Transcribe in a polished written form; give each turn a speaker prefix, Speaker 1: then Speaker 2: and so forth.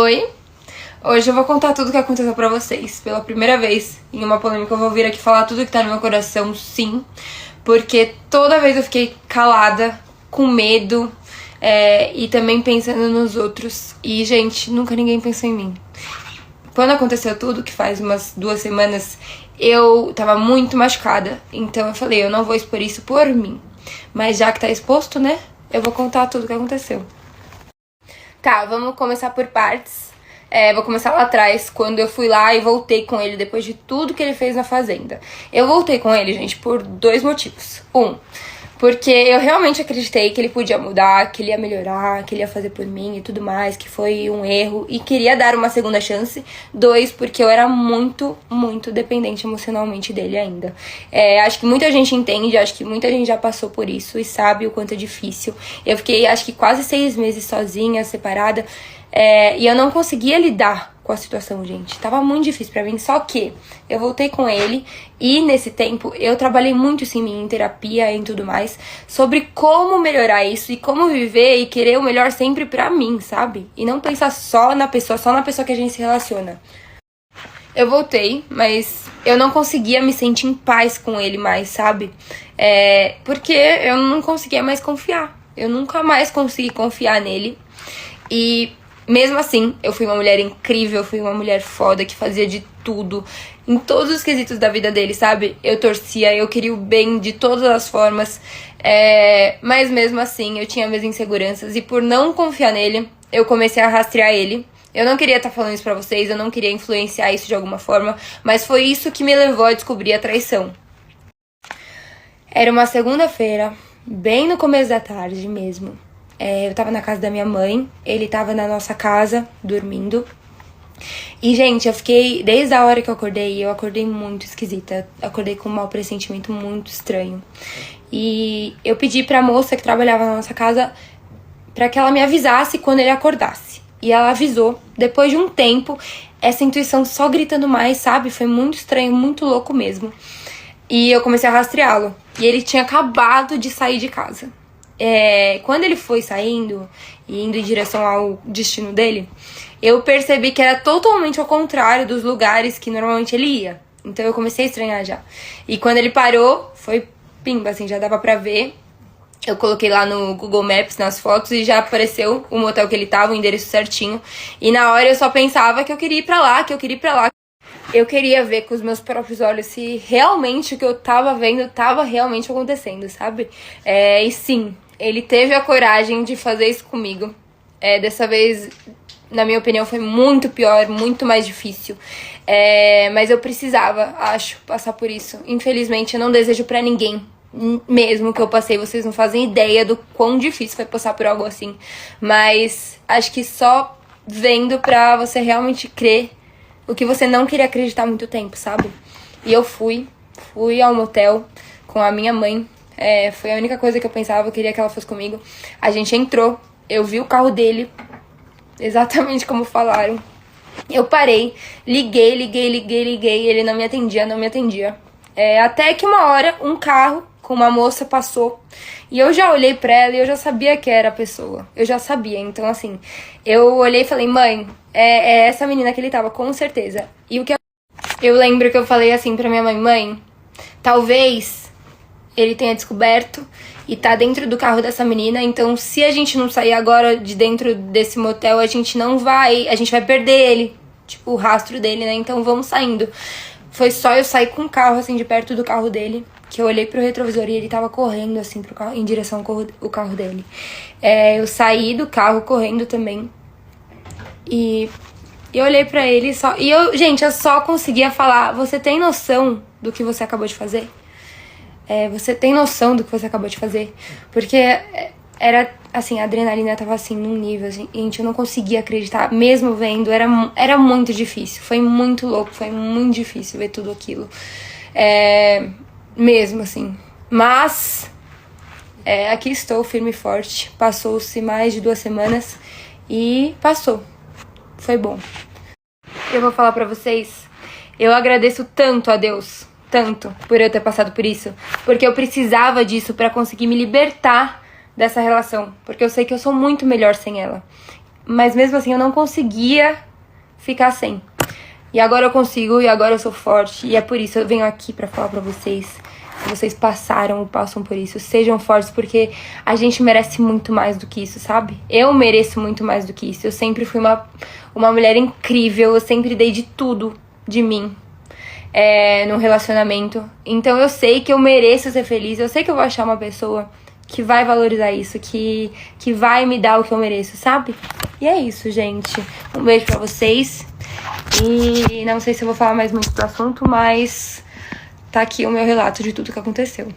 Speaker 1: Oi, hoje eu vou contar tudo o que aconteceu pra vocês. Pela primeira vez em uma polêmica eu vou vir aqui falar tudo que tá no meu coração, sim. Porque toda vez eu fiquei calada, com medo e também pensando nos outros. E, gente, nunca ninguém pensou em mim. Quando aconteceu tudo, que faz umas 2 semanas, eu tava muito machucada. Então eu falei, eu não vou expor isso por mim. Mas já que tá exposto, né, eu vou contar tudo o que aconteceu. Tá, vamos começar por partes. Vou começar lá atrás, quando eu fui lá e voltei com ele depois de tudo que ele fez na fazenda. Eu voltei com ele, gente, por 2 motivos. Porque eu realmente acreditei que ele podia mudar, que ele ia melhorar, que ele ia fazer por mim e tudo mais, que foi um erro e queria dar uma segunda chance. 2, porque eu era muito, muito dependente emocionalmente dele ainda. Acho que muita gente entende, acho que muita gente já passou por isso e sabe o quanto é difícil. Eu fiquei, acho que quase 6 meses sozinha, separada, e eu não conseguia lidar com a situação, gente. Tava muito difícil pra mim, só que eu voltei com ele e nesse tempo eu trabalhei muito assim, em terapia e em tudo mais, sobre como melhorar isso e como viver e querer o melhor sempre pra mim, sabe? E não pensar só na pessoa que a gente se relaciona. Eu voltei, mas eu não conseguia me sentir em paz com ele mais, sabe? Porque eu não conseguia mais confiar. Eu nunca mais consegui confiar nele. E mesmo assim, eu fui uma mulher incrível, eu fui uma mulher foda que fazia de tudo, em todos os quesitos da vida dele, sabe? Eu torcia, eu queria o bem de todas as formas, mas mesmo assim eu tinha minhas inseguranças e por não confiar nele, eu comecei a rastrear ele. Eu não queria estar falando isso pra vocês, eu não queria influenciar isso de alguma forma, mas foi isso que me levou a descobrir a traição. Era uma segunda-feira, bem no começo da tarde mesmo. Eu tava na casa da minha mãe, ele tava na nossa casa, dormindo. E, gente, eu fiquei, desde a hora que eu acordei muito esquisita. Acordei com um mau pressentimento muito estranho. E eu pedi pra moça que trabalhava na nossa casa pra que ela me avisasse quando ele acordasse. E ela avisou. Depois de um tempo, essa intuição só gritando mais, sabe? Foi muito estranho, muito louco mesmo. E eu comecei a rastreá-lo. E ele tinha acabado de sair de casa. Quando ele foi saindo e indo em direção ao destino dele, eu percebi que era totalmente ao contrário dos lugares que normalmente ele ia. Então eu comecei a estranhar já. E quando ele parou, foi pimba, assim, já dava pra ver. Eu coloquei lá no Google Maps, nas fotos, e já apareceu o motel que ele tava, o endereço certinho. E na hora eu só pensava que eu queria ir pra lá, Eu queria ver com os meus próprios olhos se realmente o que eu tava vendo tava realmente acontecendo, sabe? E sim, ele teve a coragem de fazer isso comigo. Dessa vez, na minha opinião, foi muito pior, muito mais difícil. Mas eu precisava, acho, passar por isso. Infelizmente, eu não desejo pra ninguém. Mesmo que eu passei, vocês não fazem ideia do quão difícil foi passar por algo assim. Mas acho que só vendo pra você realmente crer o que você não queria acreditar há muito tempo, sabe? E eu fui ao motel com a minha mãe. Foi a única coisa que eu pensava, eu queria que ela fosse comigo. A gente entrou, eu vi o carro dele, exatamente como falaram. Eu parei, liguei, ele não me atendia. Até que uma hora, um carro com uma moça passou. E eu já olhei pra ela e eu já sabia que era a pessoa. Eu já sabia, então assim, eu olhei e falei, mãe, é essa menina que ele tava, com certeza. E o que eu lembro que eu falei assim pra minha mãe, talvez ele tenha descoberto e tá dentro do carro dessa menina, então se a gente não sair agora de dentro desse motel, a gente vai perder ele, tipo, o rastro dele, né? Então vamos saindo. Foi só eu sair com o carro, assim, de perto do carro dele, que eu olhei pro retrovisor e ele tava correndo, assim, pro carro, em direção ao carro dele. Eu saí do carro correndo também. E eu olhei pra ele só... E eu só conseguia falar, você tem noção do que você acabou de fazer? Você tem noção do que você acabou de fazer? Porque era, assim, a adrenalina tava, assim, num nível, assim, gente, eu não conseguia acreditar, mesmo vendo, era muito difícil, foi muito louco, foi muito difícil ver tudo aquilo, mesmo, assim, mas, aqui estou, firme e forte, passou-se mais de 2 semanas e passou, foi bom. Eu vou falar pra vocês, eu agradeço tanto a Deus, tanto, por eu ter passado por isso, porque eu precisava disso pra conseguir me libertar dessa relação, porque eu sei que eu sou muito melhor sem ela. mas mesmo assim eu não conseguia ficar sem. E agora eu consigo, e agora eu sou forte, e é por isso eu venho aqui pra falar pra vocês. Se vocês passaram ou passam por isso, sejam fortes, porque a gente merece muito mais do que isso, sabe? Eu mereço muito mais do que isso. Eu sempre fui uma mulher incrível, eu sempre dei de tudo de mim num relacionamento. Então eu sei que eu mereço ser feliz, eu sei que eu vou achar uma pessoa que vai valorizar isso, que vai me dar o que eu mereço, sabe? E é isso, gente. Um beijo pra vocês. E não sei se eu vou falar mais muito do assunto, mas tá aqui o meu relato de tudo que aconteceu.